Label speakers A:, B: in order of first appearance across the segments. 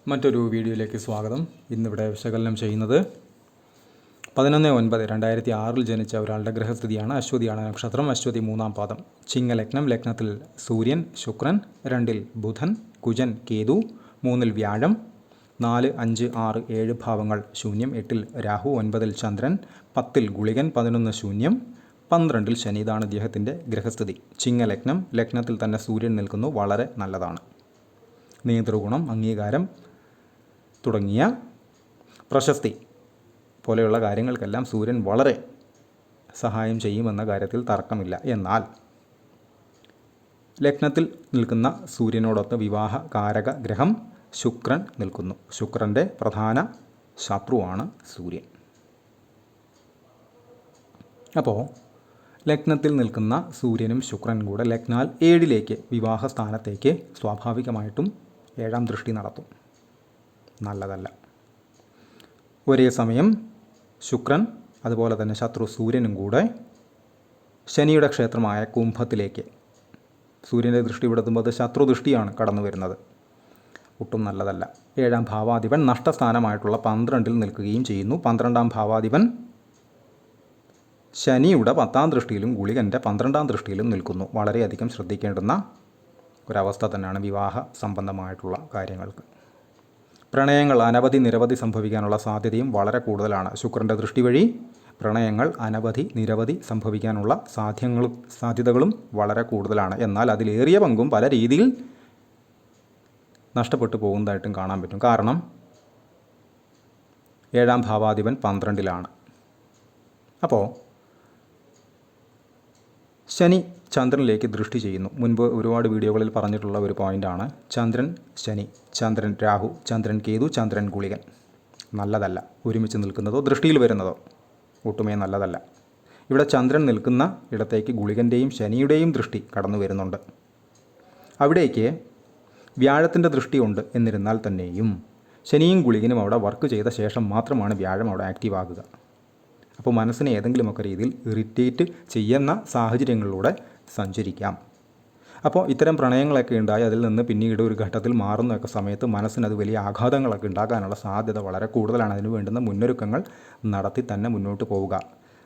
A: മറ്റൊരു വീഡിയോയിലേക്ക് സ്വാഗതം. ഇന്നിവിടെ വിശകലനം ചെയ്യുന്നത് 11/9/2006 ജനിച്ച ഒരാളുടെ ഗ്രഹസ്ഥിതിയാണ്. അശ്വതിയാണ് നക്ഷത്രം. അശ്വതി 3-ാം പാദം. ചിങ്ങലഗ്നം. ലഗ്നത്തിൽ സൂര്യൻ, ശുക്രൻ, 2-ൽ ബുധൻ, കുജൻ, കേതു, 3-ൽ വ്യാഴം, 4, 5, 6, 7 ഭാവങ്ങൾ ശൂന്യം, 8-ൽ രാഹു, 9-ൽ ചന്ദ്രൻ, 10-ൽ ഗുളികൻ, 11 ശൂന്യം, 12-ൽ ശനി. ഇതാണ് ഇദ്ദേഹത്തിൻ്റെ ഗ്രഹസ്ഥിതി. ചിങ്ങലഗ്നം. ലഗ്നത്തിൽ തന്നെ സൂര്യൻ നിൽക്കുന്നു. വളരെ നല്ലതാണ്. നേതൃഗുണം, അംഗീകാരം തുടങ്ങിയ പ്രശസ്തി പോലെയുള്ള കാര്യങ്ങൾക്കെല്ലാം സൂര്യൻ വളരെ സഹായം ചെയ്യുമെന്ന കാര്യത്തിൽ തർക്കമില്ല. എന്നാൽ ലഗ്നത്തിൽ നിൽക്കുന്ന സൂര്യനോടൊത്ത് വിവാഹ കാരക ഗ്രഹം ശുക്രൻ നിൽക്കുന്നു. ശുക്രൻ്റെ പ്രധാന ശത്രുവാണ് സൂര്യൻ. അപ്പോൾ ലഗ്നത്തിൽ നിൽക്കുന്ന സൂര്യനും ശുക്രനും കൂടെ ലഗ്നാൽ 7-ലേക്ക് വിവാഹ സ്ഥാനത്തേക്ക് സ്വാഭാവികമായിട്ടും 7-ാം ദൃഷ്ടി നടത്തും. നല്ലതല്ല. ഒരേ സമയം ശുക്രൻ അതുപോലെ തന്നെ ശത്രു സൂര്യനും കൂടെ ശനിയുടെ ക്ഷേത്രമായ കുംഭത്തിലേക്ക് സൂര്യൻ്റെ ദൃഷ്ടി വിടുത്തുമ്പോൾ അത് ശത്രുദൃഷ്ടിയാണ് കടന്നു വരുന്നത്. ഒട്ടും നല്ലതല്ല. 7-ാം ഭാവാധിപൻ നഷ്ടസ്ഥാനമായിട്ടുള്ള 12-ൽ നിൽക്കുകയും ചെയ്യുന്നു. 12-ാം ഭാവാധിപൻ ശനിയുടെ 10-ാം ദൃഷ്ടിയിലും ഗുളികൻ്റെ 12-ാം ദൃഷ്ടിയിലും നിൽക്കുന്നു. വളരെയധികം ശ്രദ്ധിക്കേണ്ടുന്ന ഒരവസ്ഥ തന്നെയാണ് വിവാഹ സംബന്ധമായിട്ടുള്ള കാര്യങ്ങൾക്ക്. പ്രണയങ്ങൾ നിരവധി സംഭവിക്കാനുള്ള സാധ്യതയും വളരെ കൂടുതലാണ്. ശുക്രൻ്റെ ദൃഷ്ടി വഴി പ്രണയങ്ങൾ നിരവധി സംഭവിക്കാനുള്ള സാധ്യതകളും വളരെ കൂടുതലാണ്. എന്നാൽ അതിലേറിയ പങ്കും പല രീതിയിൽ നഷ്ടപ്പെട്ടു പോകുന്നതായിട്ടും കാണാൻ പറ്റും. കാരണം 7-ാം ഭാവാധിപൻ 12-ലാണ്. അപ്പോൾ ശനി ചന്ദ്രനിലേക്ക് ദൃഷ്ടി ചെയ്യുന്നു. മുൻപ് ഒരുപാട് വീഡിയോകളിൽ പറഞ്ഞിട്ടുള്ള ഒരു പോയിൻ്റാണ്. ചന്ദ്രൻ ശനി, ചന്ദ്രൻ രാഹു, ചന്ദ്രൻ കേതു, ചന്ദ്രൻ ഗുളികൻ. നല്ലതല്ല. ഒരുമിച്ച് നിൽക്കുന്നതോ ദൃഷ്ടിയിൽ വരുന്നതോ ഒട്ടുമേ നല്ലതല്ല. ഇവിടെ ചന്ദ്രൻ നിൽക്കുന്ന ഇടത്തേക്ക് ഗുളികൻ്റെയും ശനിയുടെയും ദൃഷ്ടി കടന്നു വരുന്നുണ്ട്. അവിടേക്ക് വ്യാഴത്തിൻ്റെ ദൃഷ്ടിയുണ്ട്. എന്നിരുന്നാൽ തന്നെയും ശനിയും ഗുളികനും അവിടെ വർക്ക് ചെയ്ത ശേഷം മാത്രമാണ് വ്യാഴം അവിടെ ആക്റ്റീവ് ആകുക. അപ്പോൾ മനസ്സിനെ ഏതെങ്കിലുമൊക്കെ രീതിയിൽ ഇറിറ്റേറ്റ് ചെയ്യുന്ന സാഹചര്യങ്ങളിലൂടെ സഞ്ചരിക്കാം. അപ്പോൾ ഇത്തരം പ്രണയങ്ങളൊക്കെ ഉണ്ടായി അതിൽ നിന്ന് പിന്നീട് ഒരു ഘട്ടത്തിൽ മാറുന്നൊക്കെ സമയത്ത് മനസ്സിനത് വലിയ ആഘാതങ്ങളൊക്കെ ഉണ്ടാകാനുള്ള സാധ്യത വളരെ കൂടുതലാണ്. അതിന് വേണ്ടുന്ന മുന്നൊരുക്കങ്ങൾ നടത്തി തന്നെ മുന്നോട്ട് പോവുക.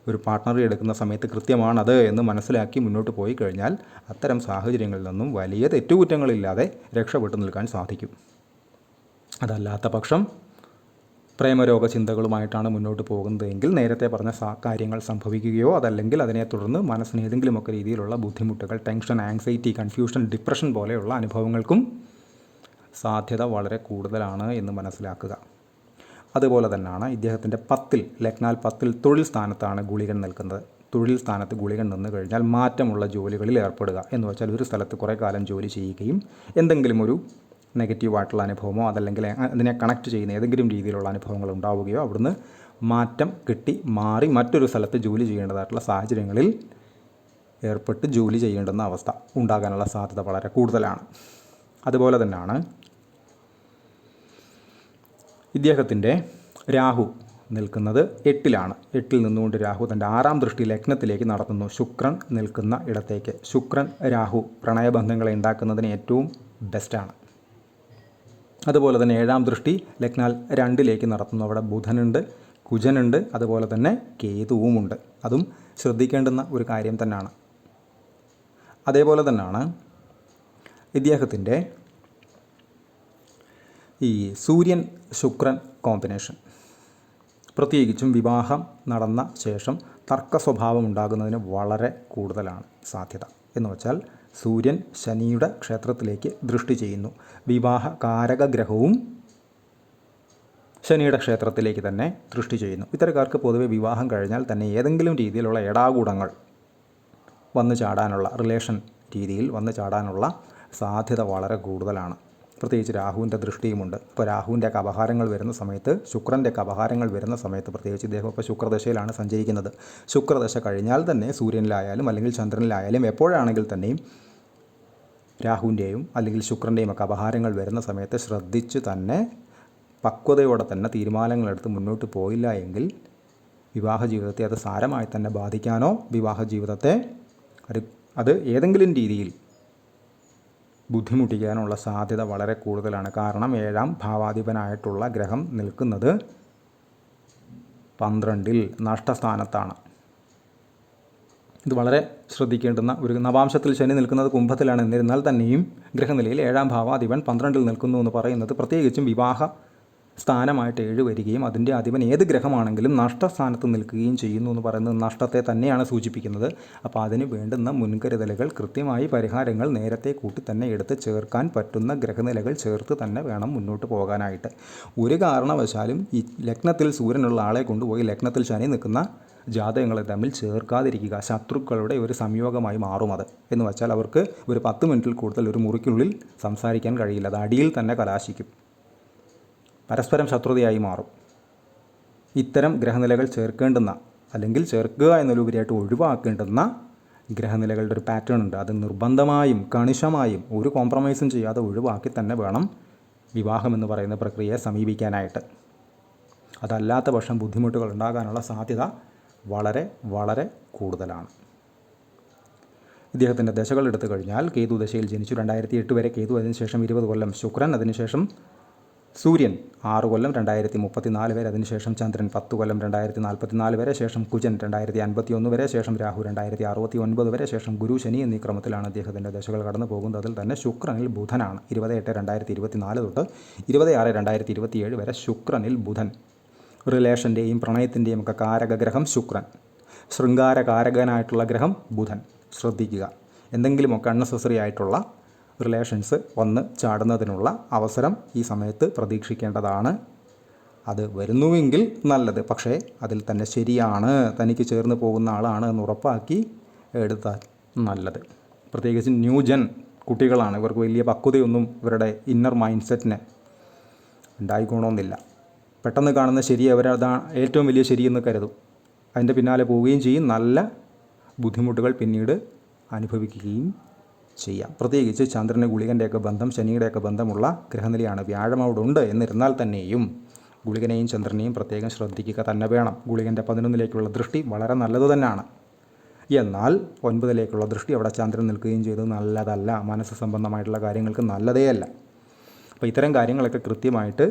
A: ഒരു പാർട്ട്ണറെ എടുക്കുന്ന സമയത്ത് കൃത്യമാണത് എന്ന് മനസ്സിലാക്കി മുന്നോട്ട് പോയി കഴിഞ്ഞാൽ അത്തരം സാഹചര്യങ്ങളിൽ നിന്നും വലിയ തെറ്റുകുറ്റങ്ങളില്ലാതെ രക്ഷപ്പെട്ടു നിൽക്കാൻ സാധിക്കും. അതല്ലാത്ത പക്ഷം പ്രേമരോഗ ചിന്തകളുമായിട്ടാണ് മുന്നോട്ട് പോകുന്നതെങ്കിൽ നേരത്തെ പറഞ്ഞ കാര്യങ്ങൾ സംഭവിക്കുകയോ അതല്ലെങ്കിൽ അതിനെ തുടർന്ന് മനസ്സിന് ഏതെങ്കിലുമൊക്കെ രീതിയിലുള്ള ബുദ്ധിമുട്ടുകൾ, ടെൻഷൻ, ആങ്സൈറ്റി, കൺഫ്യൂഷൻ, ഡിപ്രഷൻ പോലെയുള്ള അനുഭവങ്ങൾക്കും സാധ്യത വളരെ കൂടുതലാണ് എന്ന് മനസ്സിലാക്കുക. അതുപോലെ തന്നെയാണ് ഇദ്ദേഹത്തിൻ്റെ 10-ൽ ലഗ്നാൽ 10-ൽ തൊഴിൽ സ്ഥാനത്താണ് ഗുളികൻ നിൽക്കുന്നത്. തൊഴിൽ സ്ഥാനത്ത് ഗുളികൻ നിന്ന് കഴിഞ്ഞാൽ മാറ്റമുള്ള ജോലികളിൽ ഏർപ്പെടുക എന്ന് വെച്ചാൽ ഒരു സ്ഥലത്ത് കുറേ കാലം ജോലി ചെയ്യുകയും എന്തെങ്കിലും ഒരു നെഗറ്റീവായിട്ടുള്ള അനുഭവമോ അതല്ലെങ്കിൽ അതിനെ കണക്ട് ചെയ്യുന്ന ഏതെങ്കിലും രീതിയിലുള്ള അനുഭവങ്ങൾ ഉണ്ടാവുകയോ അവിടുന്ന് മാറ്റം കിട്ടി മാറി മറ്റൊരു സ്ഥലത്ത് ജോലി ചെയ്യേണ്ടതായിട്ടുള്ള സാഹചര്യങ്ങളിൽ ഏർപ്പെട്ട് ജോലി ചെയ്യേണ്ടുന്ന അവസ്ഥ ഉണ്ടാകാനുള്ള സാധ്യത വളരെ കൂടുതലാണ്. അതുപോലെ തന്നെയാണ് ഇദ്ദേഹത്തിൻ്റെ രാഹു നിൽക്കുന്നത് 8-ലാണ്. 8-ൽ നിന്നുകൊണ്ട് രാഹു തൻ്റെ 6-ാം ദൃഷ്ടി ലഗ്നത്തിലേക്ക് നടത്തുന്നു. ശുക്രൻ നിൽക്കുന്ന ഇടത്തേക്ക്. ശുക്രൻ രാഹു പ്രണയബന്ധങ്ങളെ ഉണ്ടാക്കുന്നതിന് ഏറ്റവും ബെസ്റ്റാണ്. അതുപോലെ തന്നെ 7-ാം ദൃഷ്ടി ലഗ്നാൽ 2-ലേക്ക് നടത്തുന്നു. അവിടെ ബുധനുണ്ട്, കുജനുണ്ട്, അതുപോലെ തന്നെ കേതുവുമുണ്ട്. അതും ശ്രദ്ധിക്കേണ്ടുന്ന ഒരു കാര്യം തന്നെയാണ്. അതേപോലെ തന്നെയാണ് ഇദ്ദേഹത്തിൻ്റെ ഈ സൂര്യൻ ശുക്രൻ കോമ്പിനേഷൻ. പ്രത്യേകിച്ചും വിവാഹം നടന്ന ശേഷം തർക്ക സ്വഭാവം ഉണ്ടാകുന്നതിന് വളരെ കൂടുതലാണ് സാധ്യത. എന്ന് വെച്ചാൽ സൂര്യൻ ശനിയുടെ ക്ഷേത്രത്തിലേക്ക് ദൃഷ്ടി ചെയ്യുന്നു. വിവാഹ കാരക ഗ്രഹവും ശനിയുടെ ക്ഷേത്രത്തിലേക്ക് തന്നെ ദൃഷ്ടി ചെയ്യുന്നു. ഇത്തരക്കാർക്ക് പൊതുവെ വിവാഹം കഴിഞ്ഞാൽ തന്നെ ഏതെങ്കിലും രീതിയിലുള്ള ഏടാകൂടങ്ങൾ വന്നു ചാടാനുള്ള റിലേഷൻ രീതിയിൽ വന്നു ചാടാനുള്ള സാധ്യത വളരെ കൂടുതലാണ്. പ്രത്യേകിച്ച് രാഹുവിൻ്റെ ദൃഷ്ടിയുമുണ്ട്. ഇപ്പോൾ രാഹുവിൻ്റെയൊക്കെ അപഹാരങ്ങൾ വരുന്ന സമയത്ത്, ശുക്രൻ്റെയൊക്കെ അപഹാരങ്ങൾ വരുന്ന സമയത്ത്, പ്രത്യേകിച്ച് ഇദ്ദേഹം ഇപ്പോൾ ശുക്രദശയിലാണ് സഞ്ചരിക്കുന്നത്. ശുക്രദശ കഴിഞ്ഞാൽ തന്നെ സൂര്യനിലായാലും അല്ലെങ്കിൽ ചന്ദ്രനിലായാലും എപ്പോഴാണെങ്കിൽ തന്നെയും രാഹുവിൻ്റെയും അല്ലെങ്കിൽ ശുക്രൻ്റെയും ഒക്കെ അപഹാരങ്ങൾ വരുന്ന സമയത്ത് ശ്രദ്ധിച്ച് തന്നെ പക്വതയോടെ തന്നെ തീരുമാനങ്ങളെടുത്ത് മുന്നോട്ട് പോയില്ല എങ്കിൽ വിവാഹ ജീവിതത്തെ അത് സാരമായി തന്നെ ബാധിക്കാനോ വിവാഹ ജീവിതത്തെ അത് ഏതെങ്കിലും രീതിയിൽ ബുദ്ധിമുട്ടിക്കാനുള്ള സാധ്യത വളരെ കൂടുതലാണ്. കാരണം 7ാം ഭാവാധിപനായിട്ടുള്ള ഗ്രഹം നിൽക്കുന്നത് 12-ൽ നഷ്ടസ്ഥാനത്താണ്. ഇത് വളരെ ശ്രദ്ധിക്കേണ്ടുന്ന ഒരു നവാംശത്തിൽ ശനി നിൽക്കുന്നത് കുംഭത്തിലാണ്. എന്നിരുന്നാൽ തന്നെയും ഗ്രഹനിലയിൽ 7ാം ഭാവാധിപൻ 12-ൽ നിൽക്കുന്നു എന്ന് പറയുന്നത് പ്രത്യേകിച്ചും വിവാഹ സ്ഥാനമായിട്ട് 7 വരികയും അതിൻ്റെ അധിപൻ ഏത് ഗ്രഹമാണെങ്കിലും നഷ്ടസ്ഥാനത്ത് നിൽക്കുകയും ചെയ്യുന്നു എന്ന് പറയുന്നത് നഷ്ടത്തെ തന്നെയാണ് സൂചിപ്പിക്കുന്നത്. അപ്പോൾ അതിന് വേണ്ടുന്ന മുൻകരുതലുകൾ, കൃത്യമായി പരിഹാരങ്ങൾ നേരത്തെ കൂട്ടി തന്നെ എടുത്ത് ചേർക്കാൻ പറ്റുന്ന ഗ്രഹനിലകൾ ചേർത്ത് തന്നെ വേണം മുന്നോട്ട് പോകാനായിട്ട്. ഒരു കാരണവശാലും ഈ ലഗ്നത്തിൽ സൂര്യനുള്ള ആളെ കൊണ്ടുപോയി ലഗ്നത്തിൽ ശനി നിൽക്കുന്ന ജാതകങ്ങളെ തമ്മിൽ ചേർക്കാതിരിക്കുക. ശത്രുക്കളുടെ ഒരു സംയോഗമായി മാറും അത്. എന്ന് വെച്ചാൽ അവർക്ക് ഒരു 10 മിനിറ്റിൽ കൂടുതൽ ഒരു മുറിക്കുള്ളിൽ സംസാരിക്കാൻ കഴിയില്ല. അത് അടിയിൽ തന്നെ കലാശിക്കും, പരസ്പരം ശത്രുതയായി മാറും. ഇത്തരം ഗ്രഹനിലകൾ ചേർക്കേണ്ടുന്ന, അല്ലെങ്കിൽ ചേർക്കുക എന്നതിലുപരിയായിട്ട് ഒഴിവാക്കേണ്ടുന്ന ഗ്രഹനിലകളുടെ ഒരു പാറ്റേൺ ഉണ്ട്. അത് നിർബന്ധമായും കണിശമായും ഒരു കോംപ്രമൈസും ചെയ്യാതെ ഒഴിവാക്കി തന്നെ വേണം വിവാഹമെന്ന് പറയുന്ന പ്രക്രിയയെ സമീപിക്കാനായിട്ട്. അതല്ലാത്ത പക്ഷം ബുദ്ധിമുട്ടുകൾ ഉണ്ടാകാനുള്ള സാധ്യത വളരെ വളരെ കൂടുതലാണ്. ഇദ്ദേഹത്തിൻ്റെ ദശകൾ എടുത്തു കഴിഞ്ഞാൽ കേതു ദശയിൽ ജനിച്ചു 2008 വരെ കേതു, അതിനുശേഷം 20 കൊല്ലം ശുക്രൻ, അതിനുശേഷം സൂര്യൻ 6 കൊല്ലം 2034 വരെ, അതിനുശേഷം ചന്ദ്രൻ 10 കൊല്ലം 2044 വരെ, ശേഷം കുജൻ 2051 വരെ, ശേഷം രാഹു 2069 വരെ, ശേഷം ഗുരു, ശനി എന്നീ ക്രമത്തിലാണ് അദ്ദേഹത്തിൻ്റെ ദശകൾ കടന്നു പോകുന്നത്. അതിൽ തന്നെ ശുക്രനിൽ ബുധനാണ് 28/2024 തൊട്ട് 26/2027 വരെ ശുക്രനിൽ ബുധൻ. റിലേഷൻ്റെയും പ്രണയത്തിൻ്റെയും ഒക്കെ കാരകഗ്രഹം ശുക്രൻ, ശൃംഗാരകാരകനായിട്ടുള്ള ഗ്രഹം ബുധൻ. ശ്രദ്ധിക്കുക, എന്തെങ്കിലുമൊക്കെ അൺനെസസറി ആയിട്ടുള്ള റിലേഷൻസ് വന്ന് ചാടുന്നതിനുള്ള അവസരം ഈ സമയത്ത് പ്രതീക്ഷിക്കേണ്ടതാണ്. അത് വരുന്നുവെങ്കിൽ നല്ലത്, പക്ഷേ അതിൽ തന്നെ ശരിയാണ്, തനിക്ക് ചേർന്ന് പോകുന്ന ആളാണ് എന്ന് ഉറപ്പാക്കി എടുത്താൽ നല്ലത്. പ്രത്യേകിച്ച് ന്യൂജൻ കുട്ടികളാണ്, ഇവർക്ക് വലിയ പക്വതയൊന്നും ഇവരുടെ ഇന്നർ മൈൻഡ് സെറ്റിന് ഉണ്ടായിക്കോണമെന്നില്ല. പെട്ടെന്ന് കാണുന്ന ശരി അവരതാണ് ഏറ്റവും വലിയ ശരിയെന്ന് കരുതും, അതിൻ്റെ പിന്നാലെ പോവുകയും ചെയ്യും. നല്ല ബുദ്ധിമുട്ടുകൾ പിന്നീട് അനുഭവിക്കുകയും ചെയ്യാം. പ്രത്യേകിച്ച് ചന്ദ്രന് ഗുളികൻ്റെയൊക്കെ ബന്ധം, ശനിയുടെയൊക്കെ ബന്ധമുള്ള ഗ്രഹനിലയാണ്. വ്യാഴം അവിടെ ഉണ്ട്. എന്നിരുന്നാൽ തന്നെയും ഗുളികനെയും ചന്ദ്രനെയും പ്രത്യേകം ശ്രദ്ധിക്കുക തന്നെ വേണം. ഗുളികൻ്റെ 11-ലേക്കുള്ള ദൃഷ്ടി വളരെ നല്ലത് തന്നെയാണ്. എന്നാൽ 9-ലേക്കുള്ള ദൃഷ്ടി അവിടെ ചന്ദ്രൻ നിൽക്കുകയും ചെയ്തത് നല്ലതല്ല, മനസ്സ് സംബന്ധമായിട്ടുള്ള കാര്യങ്ങൾക്ക് നല്ലതേ അല്ല. അപ്പോൾ ഇത്തരം കാര്യങ്ങളൊക്കെ കൃത്യമായിട്ട്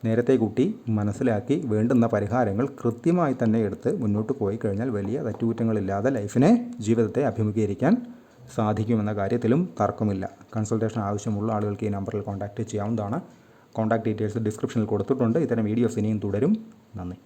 A: നേരത്തെ കൂട്ടി മനസ്സിലാക്കി വേണ്ടുന്ന പരിഹാരങ്ങൾ കൃത്യമായി തന്നെ എടുത്ത് മുന്നോട്ട് പോയി കഴിഞ്ഞാൽ വലിയ തെറ്റുകുറ്റങ്ങളില്ലാതെ ജീവിതത്തെ അഭിമുഖീകരിക്കാൻ സാധിക്കുമെന്ന കാര്യത്തിലും തർക്കമില്ല. കൺസൾട്ടേഷൻ ആവശ്യമുള്ള ആളുകൾക്ക് ഈ നമ്പറിൽ കോൺടാക്റ്റ് ചെയ്യാവുന്നതാണ്. കോൺടാക്ട് ഡീറ്റെയിൽസ് ഡിസ്ക്രിപ്ഷനിൽ കൊടുത്തിട്ടുണ്ട്. ഇത്തരം വീഡിയോസ് ഇനിയും തുടരും. നന്ദി.